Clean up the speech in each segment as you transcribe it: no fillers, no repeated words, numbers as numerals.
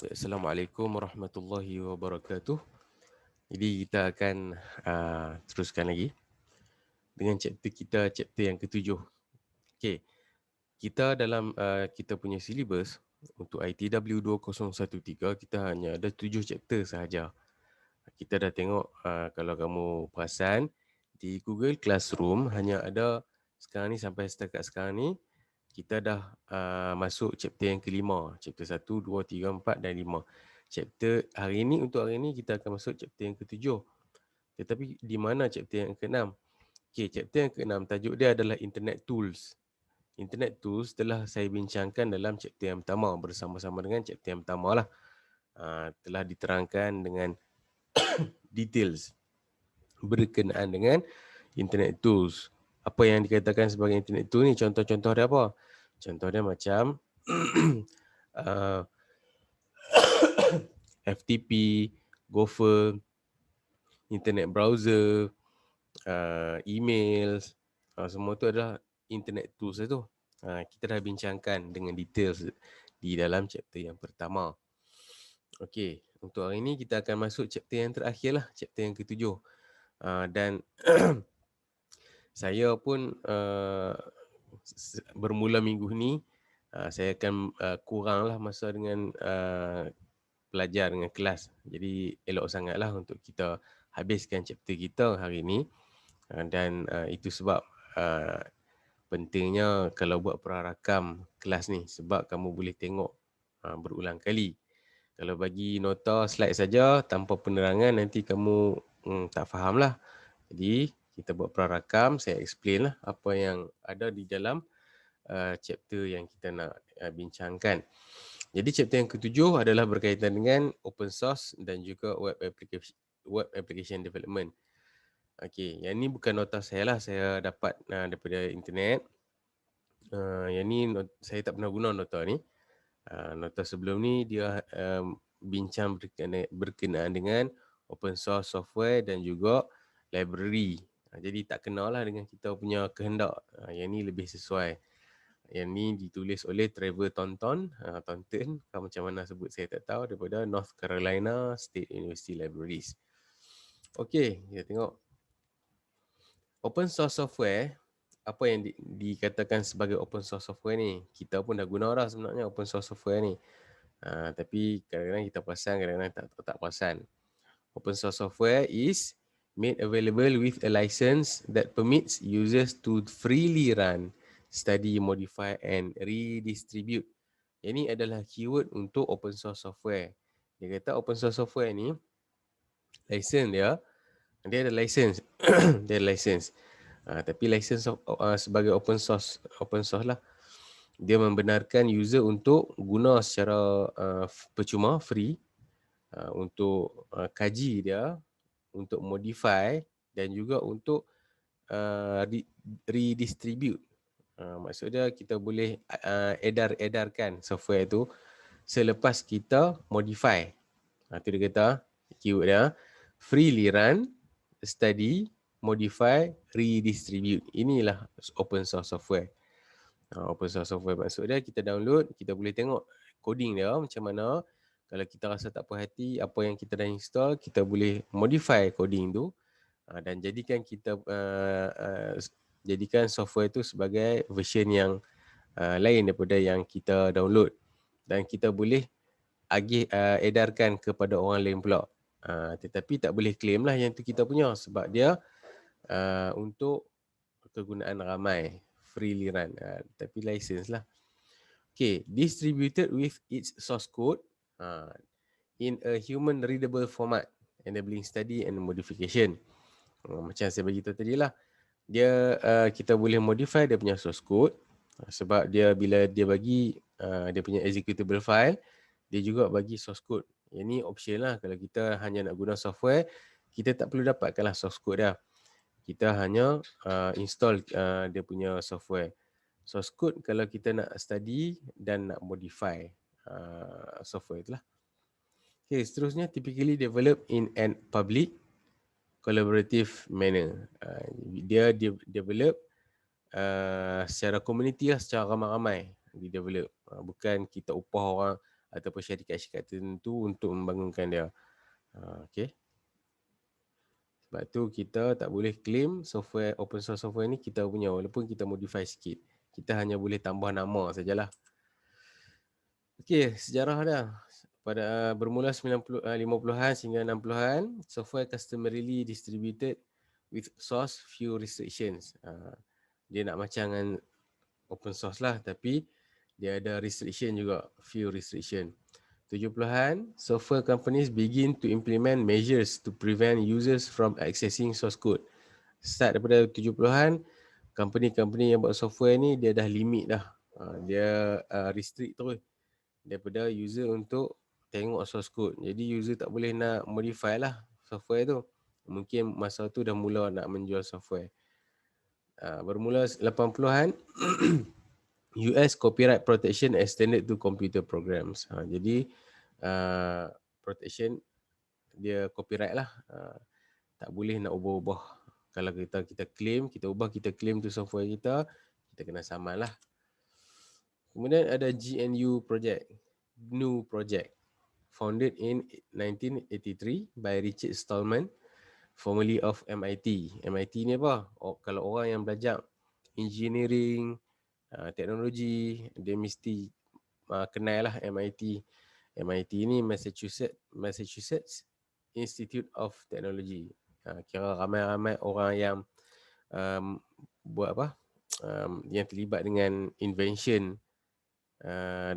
Assalamualaikum warahmatullahi wabarakatuh. Jadi kita akan teruskan lagi dengan chapter yang ketujuh. Okey, kita dalam kita punya silibus untuk ITW 2013 kita hanya ada 7 chapter sahaja. Kita dah tengok kalau kamu perasan di Google Classroom hanya ada sekarang ni sampai setakat sekarang ni kita dah masuk chapter yang kelima, chapter 1, 2, 3, 4 dan 5. Chapter hari ini untuk hari ini kita akan masuk chapter yang ketujuh. Tetapi di mana chapter yang keenam? Okey, chapter yang keenam tajuk dia adalah Internet Tools. Internet Tools telah saya bincangkan dalam chapter yang pertama bersama-sama dengan chapter yang pertama lah. Telah diterangkan dengan details berkenaan dengan Internet Tools. Apa yang dikatakan sebagai Internet Tool ni, contoh-contoh dia apa? Contoh dia macam uh, FTP, Gopher, Internet Browser, emails, semua tu adalah Internet Tools tu. Kita dah bincangkan dengan details di dalam chapter yang pertama. Okey, untuk hari ini kita akan masuk chapter yang terakhir lah, chapter yang ketujuh. Dan saya pun bermula minggu ni saya akan kuranglah masa dengan pelajar dengan kelas. Jadi elok sangatlah untuk kita habiskan chapter kita hari ni. Dan itu sebab pentingnya kalau buat prarakam kelas ni sebab kamu boleh tengok berulang kali. Kalau bagi nota slide saja tanpa penerangan nanti kamu tak faham lah. Jadi kita buat prarakam, saya explain lah apa yang ada di dalam chapter yang kita nak bincangkan. Jadi chapter yang ketujuh adalah berkaitan dengan open source dan juga web application development. Okey, yang ni bukan nota saya lah, saya dapat daripada internet. Yang ni saya tak pernah guna nota ni. Nota sebelum ni dia bincang berkenaan dengan open source software dan juga library. Jadi tak kenalah dengan kita punya kehendak. Yang ni lebih sesuai. Yang ni ditulis oleh Trevor Thornton. Macam mana sebut saya tak tahu, daripada North Carolina State University Libraries. Okey, kita tengok. Open source software, apa yang dikatakan sebagai open source software ni? Kita pun dah guna dah sebenarnya open source software ni. Tapi kadang-kadang kita perasan, kadang-kadang tak perasan. Open source software is made available with a license that permits users to freely run, study, modify and redistribute. Ini adalah keyword untuk open source software. Dia kata open source software ni, license dia ada license. Dia ada license. Tapi license sebagai open source lah. Dia membenarkan user untuk guna secara percuma, free, untuk kaji dia, untuk modify dan juga untuk redistribute. Maksudnya kita boleh edarkan software tu selepas kita modify. Itu dia kata keyword dia, freely run, study, modify, redistribute. Inilah open source software. Open source software maksud dia kita download, kita boleh tengok coding dia macam mana. Kalau kita rasa tak puas hati apa yang kita dah install, kita boleh modify coding tu dan jadikan software tu sebagai version yang lain daripada yang kita download. Dan kita boleh edarkan kepada orang lain pula. Tetapi tak boleh claim lah yang tu kita punya sebab dia untuk kegunaan ramai, freely run, tapi license lah. Okay, distributed with its source code in a human readable format, enabling study and modification. Macam saya bagi tahu tadi lah, dia kita boleh modify dia punya source code sebab dia bila dia bagi dia punya executable file, dia juga bagi source code. Yang ni option lah, kalau kita hanya nak guna software, kita tak perlu dapatkanlah source code dia. Kita hanya install dia punya software. Source code kalau kita nak study dan nak modify software itulah. Okay, seterusnya typically developed in an public collaborative manner. Dia develop secara community lah, secara ramai-ramai di develop. Bukan kita upah orang ataupun syarikat-syarikat tertentu untuk membangunkan dia. Okay. Sebab tu kita tak boleh claim software open source software ni kita punya walaupun kita modify sikit. Kita hanya boleh tambah nama sajalah. Okey, sejarah dia. Pada bermula 50-an sehingga 60-an, software customarily distributed with source few restrictions. Dia nak macam dengan open source lah, tapi dia ada restriction juga, few restriction. 70-an, software companies begin to implement measures to prevent users from accessing source code. Start daripada 70-an, company-company yang buat software ni dia dah limit dah. Dia restrict terus daripada user untuk tengok source code. Jadi user tak boleh nak modify lah software tu. Mungkin masa tu dah mula nak menjual software. Bermula 80-an, US copyright protection extended to computer programs. Jadi protection dia copyright lah. Tak boleh nak ubah-ubah. Kalau kita claim, kita ubah, kita claim tu software kita kena saman lah. Kemudian ada GNU project, GNU project, founded in 1983 by Richard Stallman, formerly of MIT. MIT ni apa? Kalau orang yang belajar engineering, teknologi, dia mesti kenal lah MIT. MIT ni Massachusetts Institute of Technology. Kira ramai-ramai orang yang buat apa? Yang terlibat dengan invention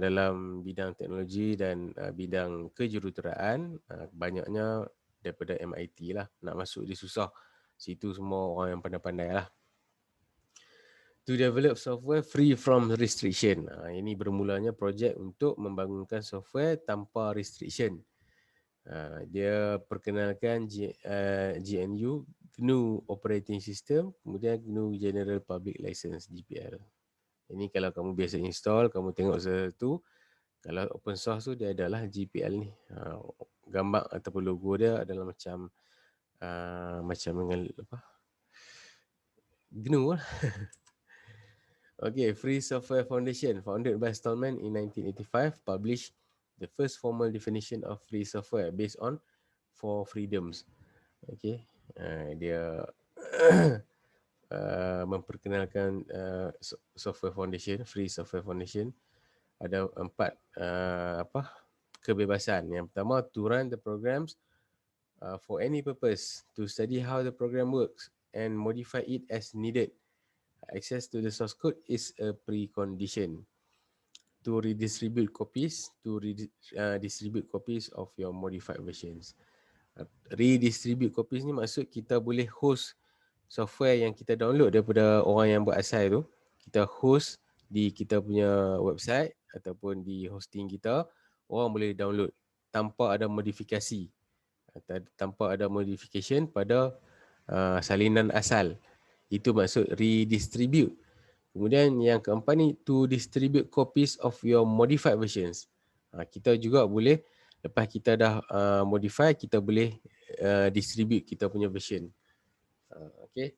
dalam bidang teknologi dan bidang kejuruteraan, banyaknya daripada MIT lah. Nak masuk dia susah. Situ semua orang yang pandai-pandai lah. To develop software free from restriction. Ini bermulanya projek untuk membangunkan software tanpa restriction. Dia perkenalkan GNU, GNU Operating System, kemudian GNU General Public License, GPL. Ini kalau kamu biasa install, kamu tengok satu. Kalau open source tu dia adalah GPL ni. Gambar ataupun logo dia adalah macam dengan apa? GNU lah. Okay, Free Software Foundation, founded by Stallman in 1985, published the first formal definition of free software based on 4 freedoms. Okay, dia memperkenalkan software foundation, Free Software Foundation. Ada 4 kebebasan. Yang pertama, to run the programs for any purpose, to study how the program works and modify it as needed. Access to the source code is a precondition. To redistribute copies, distribute copies of your modified versions. Redistribute copies ni maksud kita boleh host software yang kita download daripada orang yang buat asal tu. Kita host di kita punya website ataupun di hosting kita, orang boleh download tanpa ada modifikasi, tanpa ada modification pada salinan asal. Itu maksud redistribute. Kemudian yang keempat ni, to distribute copies of your modified versions. Kita juga boleh, lepas kita dah modify, kita boleh distribute kita punya version. Okay.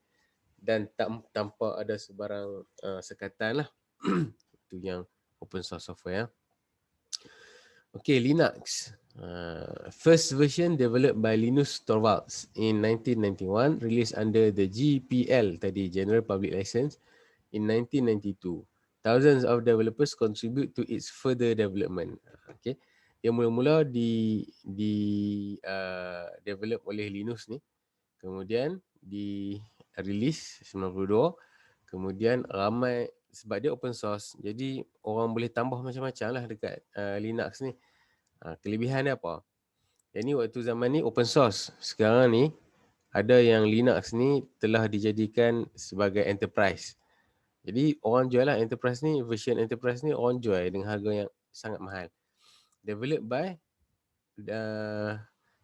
Dan tanpa ada sebarang sekatan lah. Itu yang open source software. Okay, Linux. First version developed by Linus Torvalds in 1991, released under the GPL, tadi General Public License, in 1992. Thousands of developers contribute to its further development. Okay, yang mula-mula develop oleh Linus ni, kemudian di release 92, kemudian ramai sebab dia open source, jadi orang boleh tambah macam-macam lah dekat Linux ni. Kelebihan dia apa? Jadi waktu zaman ni open source. Sekarang ni ada yang Linux ni telah dijadikan sebagai enterprise. Jadi orang jual lah enterprise ni, version enterprise ni orang jual dengan harga yang sangat mahal. Developed by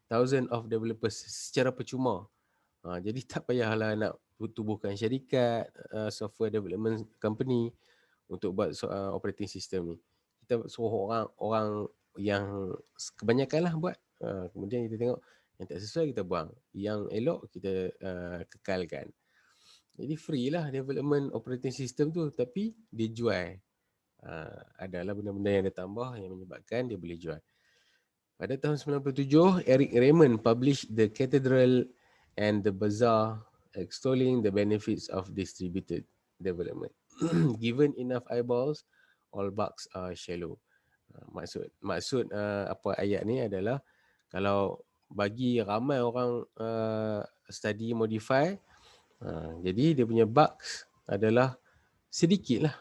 thousands of developers secara percuma. Jadi tak payahlah nak tubuhkan syarikat, software development company untuk buat operating system ni. Kita suruh orang yang kebanyakan lah buat. Kemudian kita tengok yang tak sesuai kita buang, yang elok kita kekalkan. Jadi free lah development operating system tu, tapi dia jual. Adalah benda-benda yang dia tambah yang menyebabkan dia boleh jual. Pada tahun 97, Eric Raymond published The Cathedral and the Bazaar, extolling the benefits of distributed development. Given enough eyeballs, all bugs are shallow. Maksud apa ayat ni adalah kalau bagi ramai orang study modify, jadi dia punya bugs adalah sedikit lah.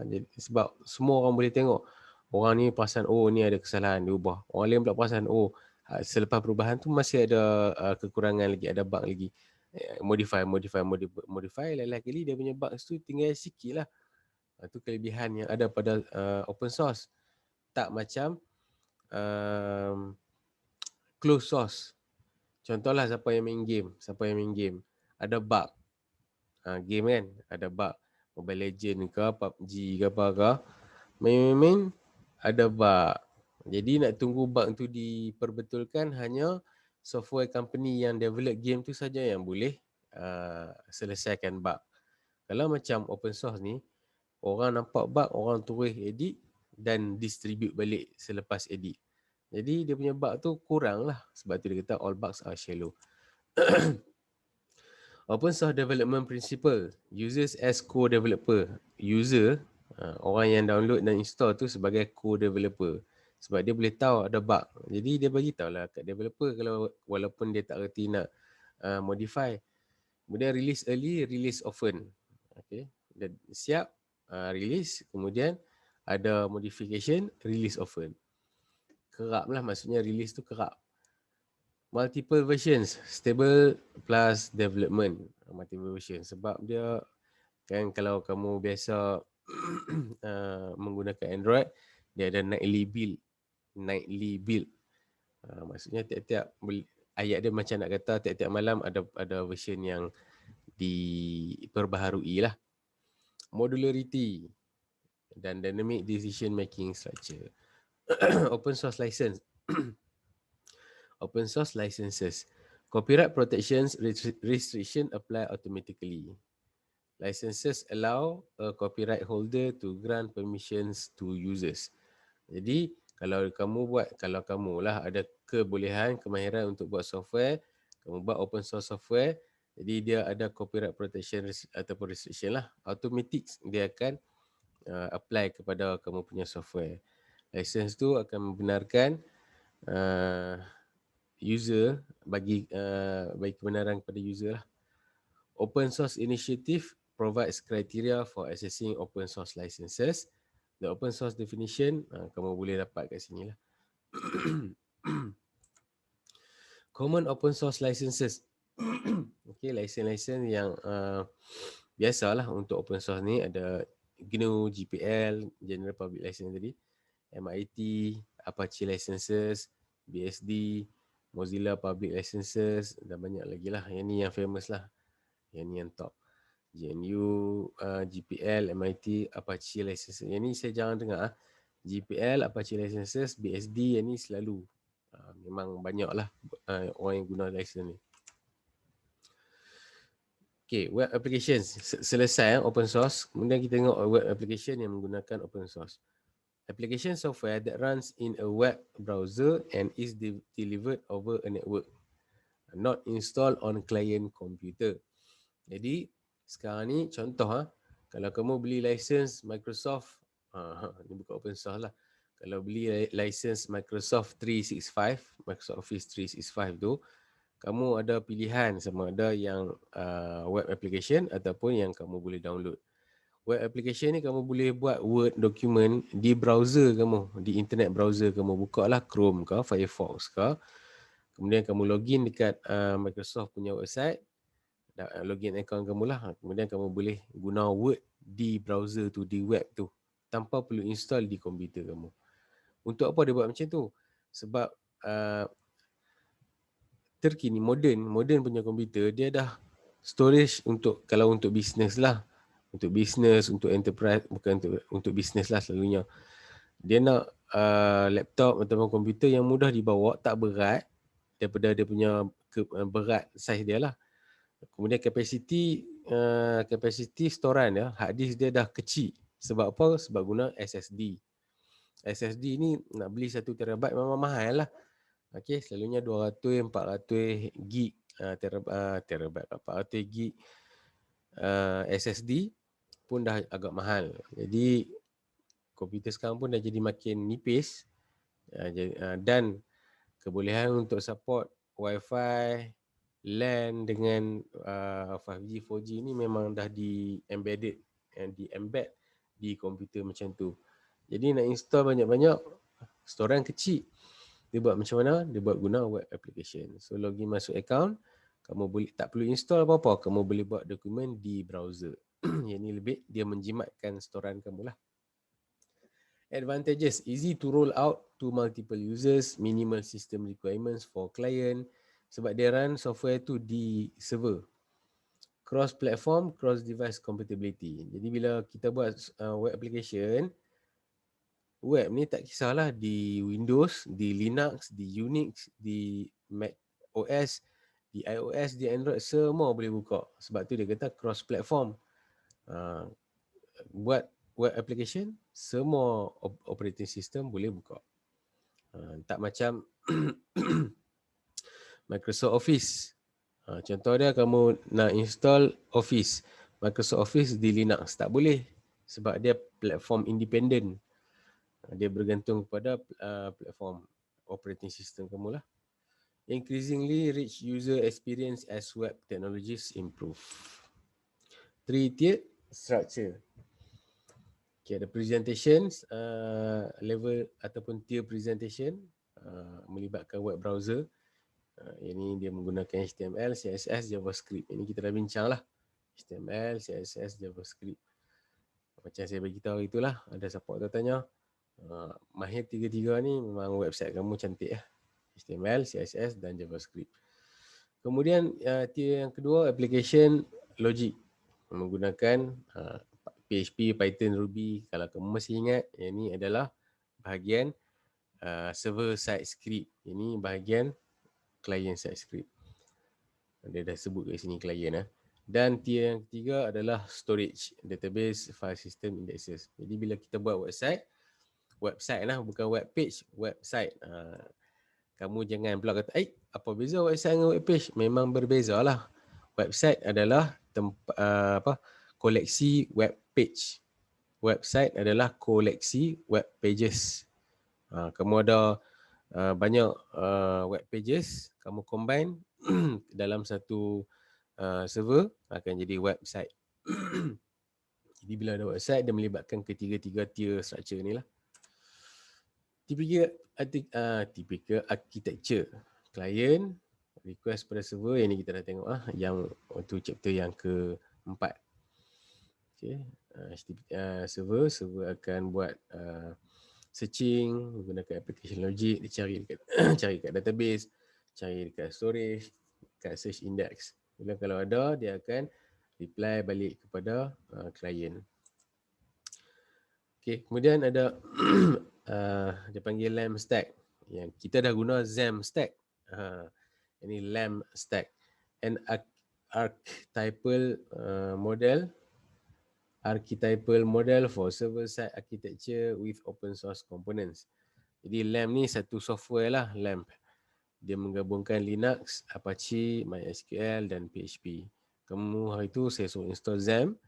Jadi, sebab semua orang boleh tengok. Orang ni perasan, oh ni ada kesalahan, dia ubah. Orang lain pula perasan, oh selepas perubahan tu masih ada kekurangan lagi, ada bug lagi. Modify. Lain-lain kali dia punya bugs tu tinggal sikit lah. Itu kelebihan yang ada pada open source. Tak macam closed source. Contohlah siapa yang main game. Ada bug. Game kan, ada bug. Mobile Legend ke, PUBG ke apa ke. Main, ada bug. Jadi nak tunggu bug tu diperbetulkan, hanya software company yang develop game tu saja yang boleh selesaikan bug. Kalau macam open source ni, orang nampak bug, orang terus edit dan distribute balik selepas edit. Jadi dia punya bug tu kurang lah. Sebab tu dia kata all bugs are shallow. Open source development principle, users as co-developer. User, orang yang download dan install tu sebagai co-developer. Sebab dia boleh tahu ada bug. Jadi dia bagi tahulah kat developer kalau walaupun dia tak reti nak modify. Kemudian release early, release often. Okay. Dia siap, release. Kemudian ada modification, release often. Kerap lah, maksudnya release tu kerap. Multiple versions, stable plus development. Multiple versions sebab dia kan, kalau kamu biasa menggunakan Android, dia ada nightly build. Maksudnya tiap-tiap ayat dia macam nak kata tiap-tiap malam ada version yang diperbaharui lah. Modularity dan dynamic decision making structure. Open source license. Open source licenses. Copyright protections restriction apply automatically. Licenses allow a copyright holder to grant permissions to users. Jadi kalau kamu lah ada kebolehan, kemahiran untuk buat software, kamu buat open source software, jadi dia ada copyright protection ataupun restriction lah. Automatic dia akan apply kepada kamu punya software. License tu akan membenarkan user, bagi kebenaran kepada user lah. Open source initiative provides criteria for accessing open source licenses. The open source definition kamu boleh dapat kat sini lah. Common open source licenses. Okay, license yang biasalah untuk open source ni ada GNU, GPL, General Public License tadi, MIT, Apache Licenses, BSD, Mozilla Public Licenses, dan banyak lagi lah. Yang ni yang famous lah. Yang ni yang top. GNU, GPL, MIT, Apache Licenses. Yang ni saya jarang dengar. GPL, Apache Licenses, BSD, yang ni selalu. Memang banyak lah orang yang guna license ni. Okay, web applications. Selesai open source. Kemudian kita tengok web application yang menggunakan open source. Application software that runs in a web browser and is delivered over a network, not installed on client computer. Jadi sekarang ni contoh kalau kamu beli license Microsoft, ni bukan open source lah. Kalau beli license Microsoft 365, Microsoft Office 365 tu, kamu ada pilihan sama ada yang web application ataupun yang kamu boleh download. Web application ni kamu boleh buat Word document di browser kamu, di internet browser kamu. Buka lah Chrome ke, Firefox ke. Kemudian kamu login dekat Microsoft punya website, login account kamu lah. Kemudian kamu boleh guna Word di browser tu, di web tu, tanpa perlu install di komputer kamu. Untuk apa dia buat macam tu? Sebab terkini, modern punya komputer, dia dah storage untuk, kalau untuk business lah. Untuk business, untuk enterprise, bukan untuk business lah selalunya. Dia nak laptop ataupun komputer yang mudah dibawa, tak berat daripada dia punya berat saiz dia lah. Kemudian capacity storan dia, hard disk dia dah kecil. Sebab apa? Sebab guna SSD. SSD ni nak beli 1 terabyte memang mahal lah. Okey, selalunya 200, 400 gig terabyte 400 gig SSD pun dah agak mahal. Jadi komputer sekarang pun dah jadi makin nipis dan kebolehan untuk support Wi-Fi, LAN dengan 5G, 4G ni memang dah di-embed di komputer macam tu. Jadi nak install banyak-banyak, storan kecil. Dia buat macam mana? Dia buat guna web application. So login masuk account, kamu boleh tak perlu install apa-apa, kamu boleh buat dokumen di browser. Yang ni lebih dia menjimatkan storan kamu lah. Advantages, easy to roll out to multiple users, minimal system requirements for client, sebab dia run software tu di server. Cross platform, cross device compatibility. Jadi bila kita buat web application, web ni tak kisahlah di Windows, di Linux, di Unix, di Mac OS, di iOS, di Android, semua boleh buka. Sebab tu dia kata cross platform. Buat web application, semua operating system boleh buka. Tak macam Microsoft Office. Contoh dia, kamu nak install Office, Microsoft Office di Linux, tak boleh. Sebab dia platform independent. Dia bergantung kepada platform operating system kamu lah. Increasingly rich user experience as web technologies improve. 3-tiered structure. Okay, ada presentations, level ataupun tier presentation melibatkan web browser. Yang ni dia menggunakan HTML, CSS, JavaScript. Ini kita dah bincang lah. HTML, CSS, JavaScript. Macam saya bagi tahu itulah, ada siapa tu tanya. Mahir tiga-tiga ni memang website kamu cantik lah. HTML, CSS dan JavaScript. Kemudian tier yang kedua, application logic. Menggunakan PHP, Python, Ruby. Kalau kamu masih ingat, yang ni adalah bahagian server side script. Ini bahagian client side script. Dia dah sebut kat sini client. Dan tier yang ketiga adalah storage, database, file system, indexes. Jadi bila kita buat website lah, bukan web page, website. Kamu jangan pula kata, apa beza website dengan web page? Memang berbeza lah. Website adalah koleksi web page. Website adalah koleksi web pages. Kamu ada banyak web pages, kamu combine dalam satu server, akan jadi website. Jadi bila ada website, dia melibatkan ketiga-tiga tier structure ni lah. Typical architecture. Client, request pada server, yang ni kita dah tengok yang untuk chapter yang keempat. Okay. Server akan buat searching menggunakan application logic, dia cari dekat cari kat database, cari dekat storage, kat search index. Bila kalau ada, dia akan reply balik kepada client. Okay, kemudian ada dia panggil LAMP stack. Yang kita dah guna XAMPP stack. Ini LAMP stack. An archetypal model for server-side architecture with open source components. Jadi LAMP ni satu software lah, LAMP. Dia menggabungkan Linux, Apache, MySQL dan PHP. Kamu hari tu saya suruh install XAMPP.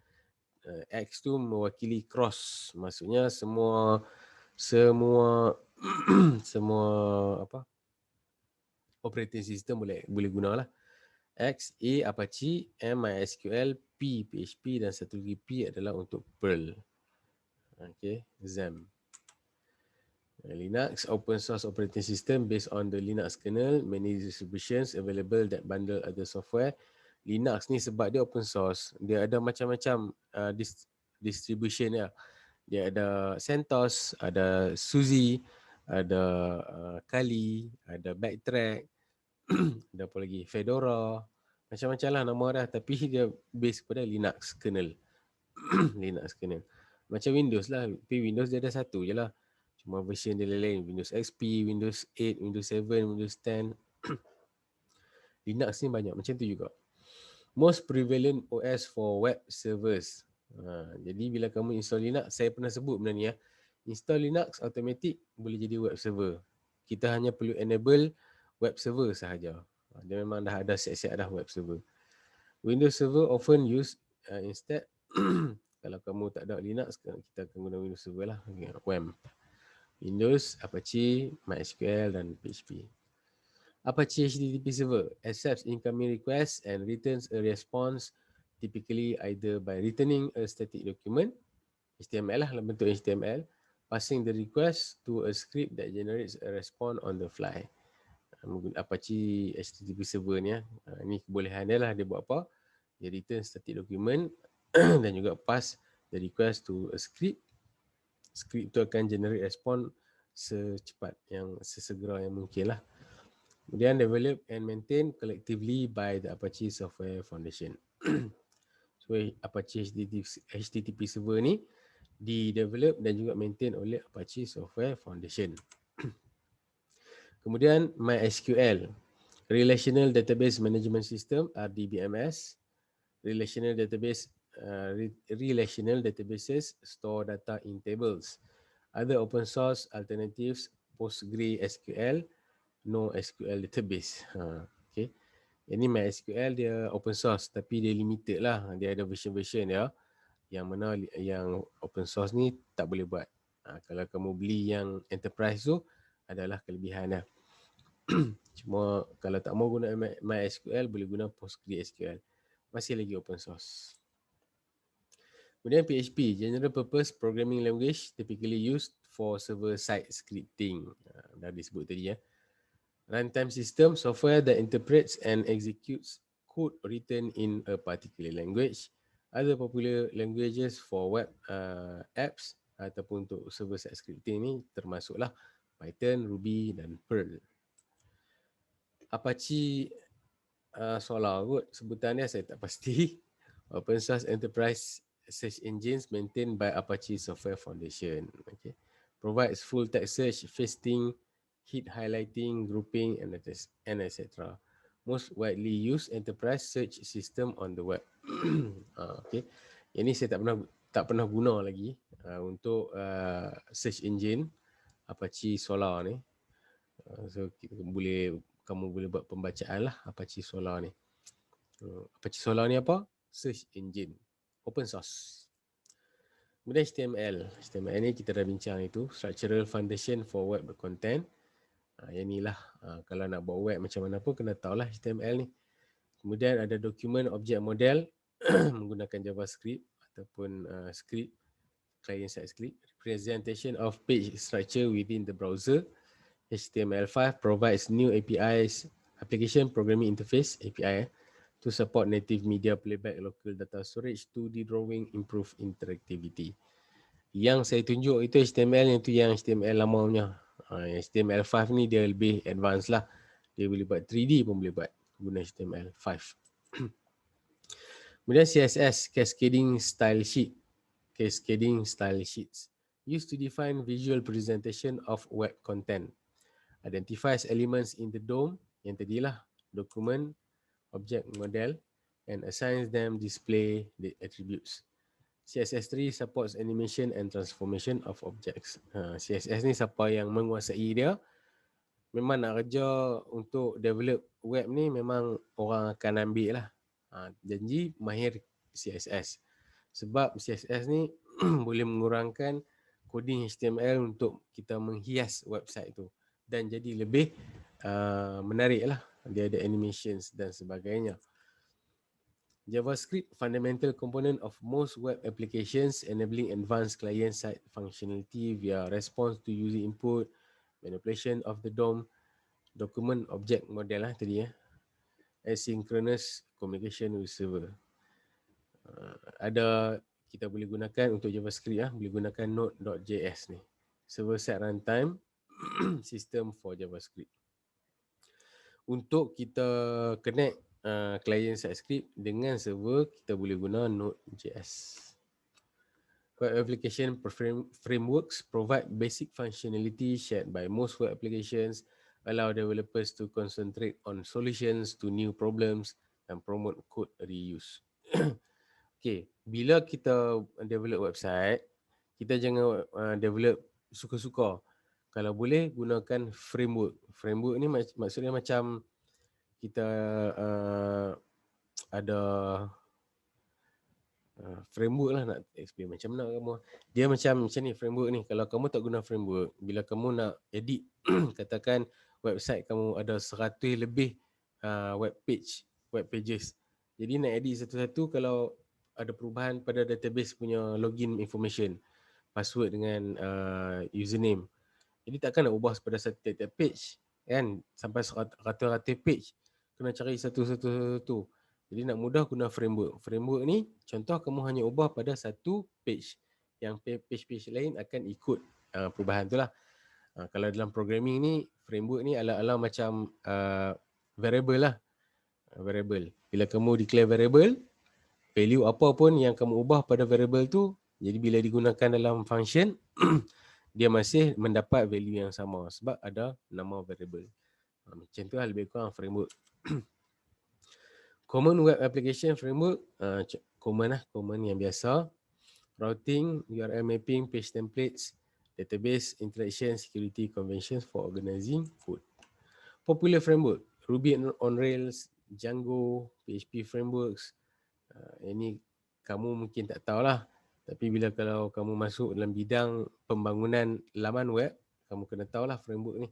X tu mewakili cross. Maksudnya semua operating system boleh guna lah. X, A, Apache, M, MySQL, P, PHP dan satu lagi P adalah untuk Perl. Okay, XAMPP. Linux, open source operating system based on the Linux kernel, many distributions available that bundle other software. Linux ni sebab dia open source, dia ada macam-macam distribution dia. Dia ada CentOS, ada SUSE, ada Kali, ada Backtrack, ada apa lagi, Fedora, macam-macam lah nama dah, tapi dia base kepada Linux kernel. Linux kernel. Macam Windows lah, tapi Windows dia ada satu je lah. Cuma version dia lain, Windows XP, Windows 8, Windows 7, Windows 10. Linux ni banyak macam tu juga. Most prevalent OS for web servers. Jadi bila kamu install Linux, saya pernah sebut benda ni ya. Install Linux automatic boleh jadi web server. Kita hanya perlu enable web server sahaja. Dia memang dah ada siap-siap dah web server. Windows Server often use instead kalau kamu tak ada Linux, kita akan guna Windows Server lah. WAMP. Windows, Apache, MySQL dan PHP. Apache HTTP Server accepts incoming requests and returns a response, typically either by returning a static document, HTML lah dalam bentuk HTML, passing the request to a script that generates a response on the fly. Apache HTTP Server ni ni kebolehan dia lah, dia buat apa? Dia return static document dan juga pass the request to a script. Script tu akan generate respon sesegera yang mungkin lah. Kemudian develop and maintain collectively by the Apache Software Foundation. So Apache HTTP Server ni di-develop dan juga maintain oleh Apache Software Foundation. Kemudian MySQL, Relational Database Management System, RDBMS. Relational databases store data in tables. Other open source alternatives, PostgreSQL, NoSQL database. Okay. Ini MySQL dia open source tapi dia limited lah. Dia ada version-version dia. Yang mana yang open source ni tak boleh buat. Kalau kamu beli yang enterprise tu adalah kelebihan dia. Cuma kalau tak mau guna MySQL boleh guna PostgreSQL. Masih lagi open source. Kemudian PHP, General Purpose Programming Language, typically used for server-side scripting. Dah disebut tadi ya. Runtime system, software that interprets and executes code written in a particular language. Other popular languages for web apps ataupun untuk server-side scripting ni termasuklah Python, Ruby dan Perl. Apache Solar kot sebutan dia, saya tak pasti. Open source enterprise search engines maintained by Apache Software Foundation. Okay. Provides full text search, fasting, heat highlighting, grouping, and etc. Most widely used enterprise search system on the web. Okay. Ini saya tak pernah guna lagi untuk search engine Apache Solar ni. So kamu boleh buat pembacaan lah Apache Solar ni. Apache Solar ni apa? Search engine. Open source. Kemudian HTML. HTML ni kita dah bincang itu. Structural Foundation for Web Content. Yang ni lah. Kalau nak buat web macam mana pun kena tahulah HTML ni. Kemudian ada Document Object Model menggunakan JavaScript ataupun script, client-side script. Representation of page structure within the browser. HTML5 provides new APIs, Application Programming Interface, API, to support native media playback, local data storage, 2D drawing, improve interactivity. Yang saya tunjuk itu HTML, yang HTML lama punya. HTML5 ni dia lebih advance lah. Dia boleh buat 3D pun boleh buat guna HTML5. Kemudian CSS, Cascading Style Sheet. Cascading Style Sheets. Used to define visual presentation of web content. Identifies elements in the DOM, yang tadilah document, object model, and assigns them display the attributes. CSS3 supports animation and transformation of objects. CSS ni siapa yang menguasai dia, memang nak kerja untuk develop web ni memang orang akan ambil lah. Janji mahir CSS. Sebab CSS ni boleh mengurangkan coding HTML untuk kita menghias website tu. Dan jadi lebih menarik lah. Dia ada animations dan sebagainya. JavaScript, fundamental component of most web applications, enabling advanced client-side functionality via response to user input, manipulation of the DOM, document object model lah tadi ya. Asynchronous communication with server. Ada kita boleh gunakan untuk JavaScript boleh gunakan Node.js ni. Server-side runtime system for JavaScript. Untuk kita connect client-side script dengan server, kita boleh guna Node.js. Web application frameworks provide basic functionality shared by most web applications, allow developers to concentrate on solutions to new problems and promote code reuse. Okay, bila kita develop website, kita jangan develop suka-suka. Kalau boleh gunakan framework. Framework ni maksudnya macam kita ada framework lah, nak explain macam mana kamu. Dia macam ni framework ni. Kalau kamu tak guna framework, bila kamu nak edit katakan website kamu ada 100 lebih web pages. Jadi nak edit satu-satu, kalau ada perubahan pada database punya login information, password dengan username. Jadi takkan nak ubah pada setiap page kan, sampai ratus-ratus page. Kena cari satu-satu. Jadi nak mudah guna framework. Framework ni contoh kamu hanya ubah pada satu page. Yang page-page lain akan ikut perubahan tu lah. Kalau dalam programming ni, framework ni ala-ala macam variable lah. Variable. Bila kamu declare variable, value apa pun yang kamu ubah pada variable tu, jadi bila digunakan dalam function, dia masih mendapat value yang sama sebab ada nama variable. Macam tu lah lebih kurang framework. Common web application framework, common yang biasa. Routing, URL mapping, page templates, database, interaction, security conventions for organizing code. Popular framework, Ruby on Rails, Django, PHP frameworks. Ini kamu mungkin tak tahulah. Tapi bila kalau kamu masuk dalam bidang pembangunan laman web, kamu kena tahulah framework ni.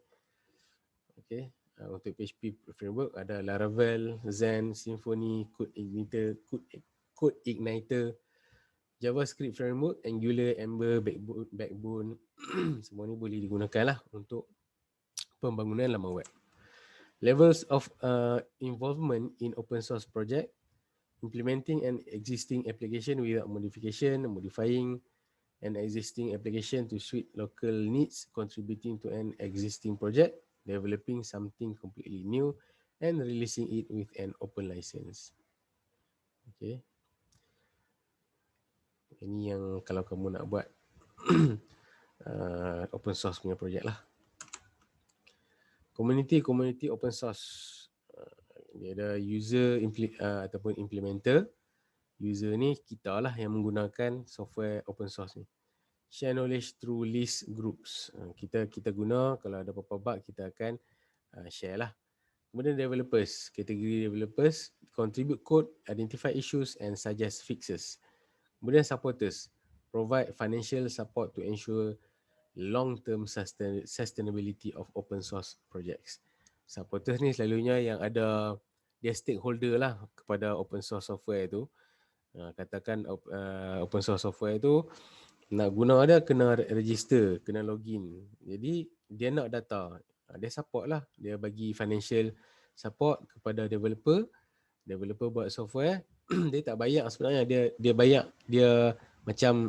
Okay. Untuk PHP framework ada Laravel, Zen, Symfony, Code Igniter, JavaScript framework, Angular, Ember, Backbone. Semua ni boleh digunakan lah untuk pembangunan laman web. Levels of involvement in open source project. Implementing an existing application without modification, modifying an existing application to suit local needs, contributing to an existing project, developing something completely new, and releasing it with an open license. Okay. Ini yang kalau kamu nak buat open source punya project lah. Community open source. Dia ada user ataupun implementer. User ni kita lah yang menggunakan software open source ni. Share knowledge through list groups. Kita guna, kalau ada apa-apa bug kita akan share lah. Kemudian developers, kategori developers, contribute code, identify issues and suggest fixes. Kemudian supporters, provide financial support to ensure long-term sustainability of open source projects. Supporters ni selalunya yang ada dia stakeholder lah kepada open source software tu. Katakan open source software tu nak guna dia kena register, kena login. Jadi dia nak data, dia support lah. Dia bagi financial support kepada developer. Developer buat software, dia tak bayar sebenarnya. Dia bayar, dia macam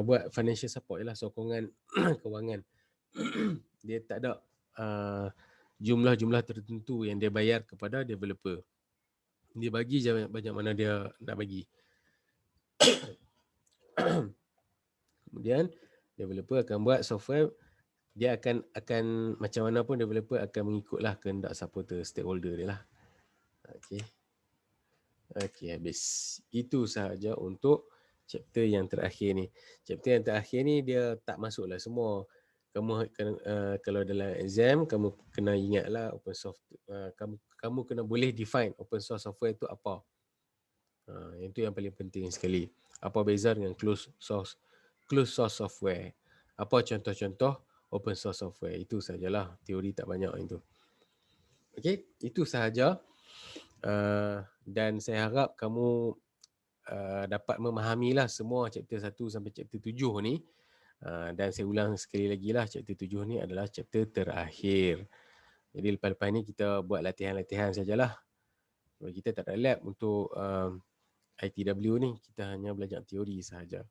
buat financial support je lah, sokongan kewangan. Dia tak ada jumlah-jumlah tertentu yang dia bayar kepada developer. Dia bagi je banyak mana dia nak bagi. Kemudian developer akan buat software, dia akan macam mana pun developer akan mengikutlah kehendak supporter, stakeholder dia lah. Okey, habis. Itu sahaja untuk chapter yang terakhir ni. Chapter yang terakhir ni dia tak masuklah semua. Kamu kalau dalam exam kamu kena ingatlah open source, kamu kena boleh define open source software itu apa. Itu yang paling penting sekali. Apa beza dengan closed source software? Apa contoh-contoh open source software? Itu sajalah, teori tak banyak itu. Okey, itu sahaja. Dan saya harap kamu dapat memahamilah semua chapter 1 sampai chapter 7 ni. Dan saya ulang sekali lagi lah, chapter 7 ni adalah chapter terakhir. Jadi lepas-lepas ni kita buat latihan-latihan sajalah. Kita tak ada lab untuk ITW ni, kita hanya belajar teori sahaja.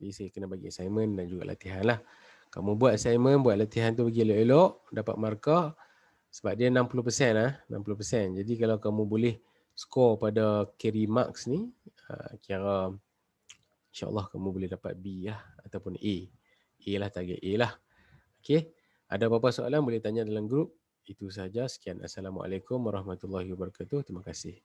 Jadi saya kena bagi assignment dan juga latihan lah. Kamu buat assignment, buat latihan tu bagi elok-elok, dapat markah. Sebab dia 60% lah, 60%. Jadi kalau kamu boleh score pada carry marks ni, kira insyaAllah kamu boleh dapat B lah ataupun A. A lah, target A lah. Okay. Ada apa-apa soalan boleh tanya dalam grup. Itu sahaja. Sekian. Assalamualaikum warahmatullahi wabarakatuh. Terima kasih.